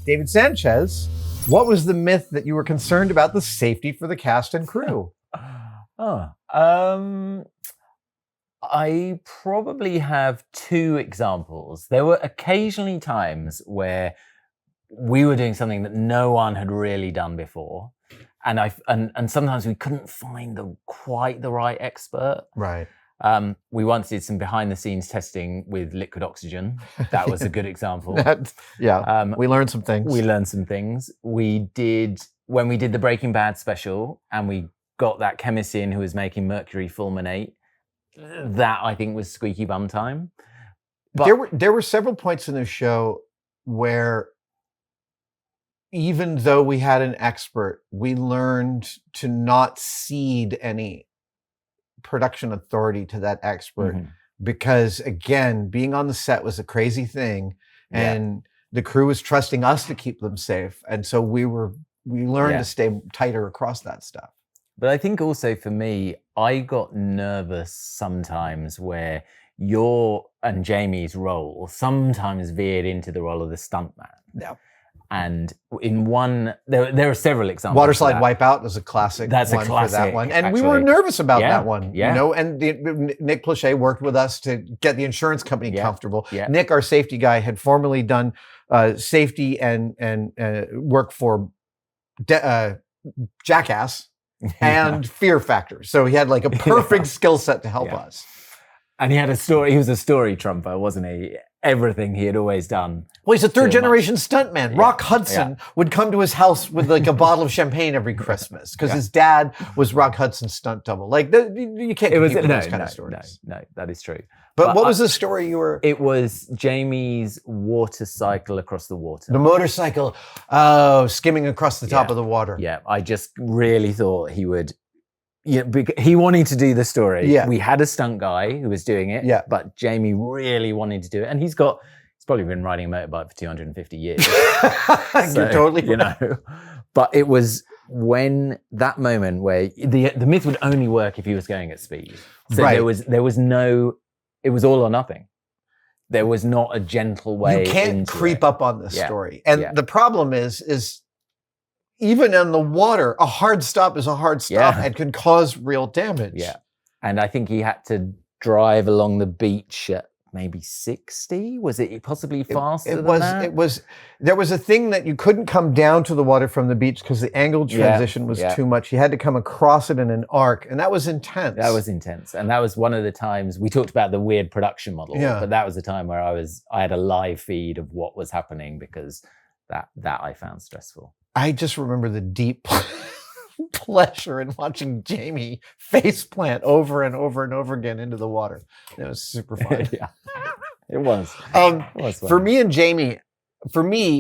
David Sanchez, what was the myth that you were concerned about the safety for the cast and crew? I probably have two examples. There were occasionally times where we were doing something that no one had really done before. And sometimes we couldn't find quite the right expert. Right. We once did some behind the scenes testing with liquid oxygen. That was a good example. We learned some things. When we did the Breaking Bad special and we got that chemist in who was making mercury fulminate, that I think was squeaky bum time. But there were several points in the show where even though we had an expert, we learned to not cede any production authority to that expert, because again, being on the set was a crazy thing, and the crew was trusting us to keep them safe, and so we learned to stay tighter across that stuff. But I think also for me, I got nervous sometimes where your and Jamie's role sometimes veered into the role of the stuntman. Yeah. And in one, there are several examples. Waterslide Wipeout is a classic. That's a classic for that one, and actually. We were nervous about that one. Yeah. You know, and Nick Plachet worked with us to get the insurance company comfortable. Yeah. Nick, our safety guy, had formerly done safety and work for Jackass and Fear Factor, so he had like a perfect skill set to help us. And he had a story. He was a story trumper, wasn't he? Everything he had always done. Well, he's a third generation stuntman. Yeah. Rock Hudson would come to his house with like a bottle of champagne every Christmas because his dad was Rock Hudson's stunt double. Like you can't compete with those kind of stories. No, that is true. But what was the story you were? It was Jamie's water cycle across the water. The motorcycle, skimming across the top of the water. Yeah, I just really thought he would. Yeah, he wanted to do the story. Yeah. We had a stunt guy who was doing it. Yeah. But Jamie really wanted to do it, and he's probably been riding a motorbike for 250 years. You're totally right. But it was when that moment where the myth would only work if he was going at speed. So there was no. It was all or nothing. There was not a gentle way. You can't creep up on this story, and the problem is. Even in the water, a hard stop is a hard stop and can cause real damage. Yeah. And I think he had to drive along the beach at maybe 60. Was it possibly faster than that? There was a thing that you couldn't come down to the water from the beach because the angle transition was too much. You had to come across it in an arc, and that was intense. That was intense. And that was one of the times we talked about the weird production model, but that was the time where I had a live feed of what was happening because that I found stressful. I just remember the deep pleasure in watching Jamie faceplant over and over and over again into the water. It was super fun. It was. For me and Jamie,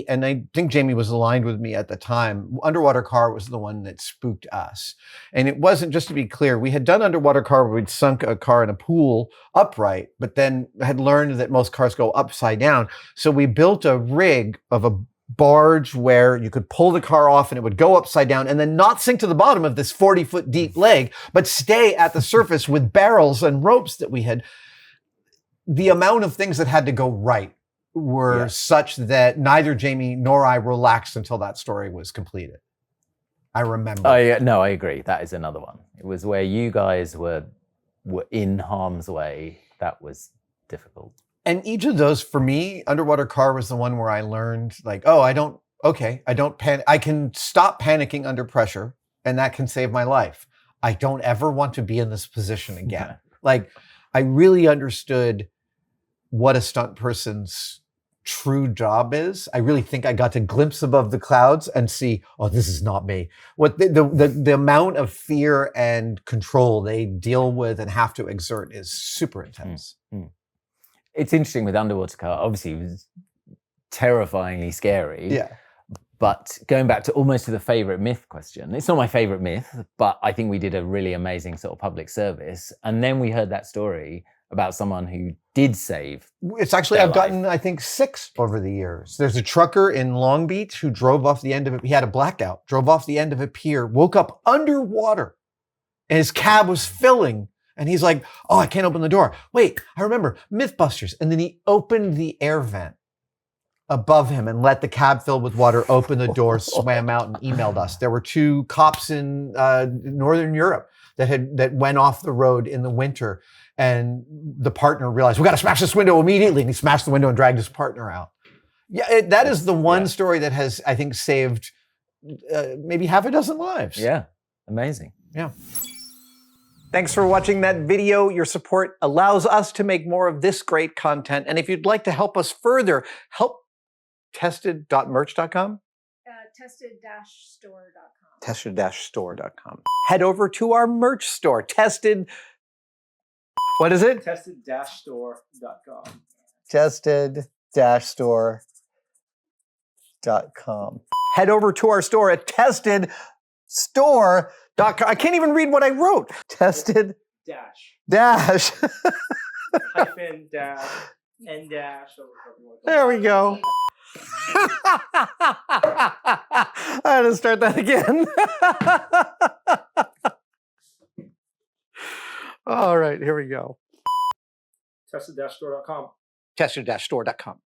and I think Jamie was aligned with me at the time, Underwater Car was the one that spooked us. And it wasn't, just to be clear, we had done Underwater Car where we'd sunk a car in a pool upright, but then had learned that most cars go upside down. So we built a rig of a barge where you could pull the car off and it would go upside down and then not sink to the bottom of this 40-foot deep leg, but stay at the surface with barrels and ropes that we had. The amount of things that had to go right were such that neither Jamie nor I relaxed until that story was completed. I remember. I agree. That is another one. It was where you guys were in harm's way. That was difficult. And each of those, for me, Underwater Car was the one where I learned, like, I don't panic. I can stop panicking under pressure, and that can save my life. I don't ever want to be in this position again. Like, I really understood what a stunt person's true job is. I really think I got to glimpse above the clouds and see, this is not me. What the amount of fear and control they deal with and have to exert is super intense. It's interesting with Underwater Car, obviously it was terrifyingly scary. Yeah. But going back to almost to the favorite myth question, it's not my favorite myth, but I think we did a really amazing sort of public service. And then we heard that story about someone who did save. It's actually, I've gotten, I think, 6 over the years. There's a trucker in Long Beach who drove off the end of it. He had a blackout, drove off the end of a pier, woke up underwater, and his cab was filling. And he's like, I can't open the door. Wait, I remember MythBusters. And then he opened the air vent above him and let the cab fill with water, opened the door, swam out, and emailed us. There were 2 cops in Northern Europe that went off the road in the winter, and the partner realized, we got to smash this window immediately, and he smashed the window and dragged his partner out. Yeah, that is the one story that has, I think, saved maybe half a dozen lives. Yeah, amazing. Yeah. Thanks for watching that video. Your support allows us to make more of this great content. And if you'd like to help us further, help tested.merch.com? Tested-store.com. Tested-store.com. Head over to our merch store, Tested. What is it? Tested-store.com. Tested-store.com. Head over to our store at tested-store.com. I can't even read what I wrote. Tested dash. Hyphen dash and dash. There we go. I had to start that again. All right, here we go. Tested-store.com. Tested-store.com.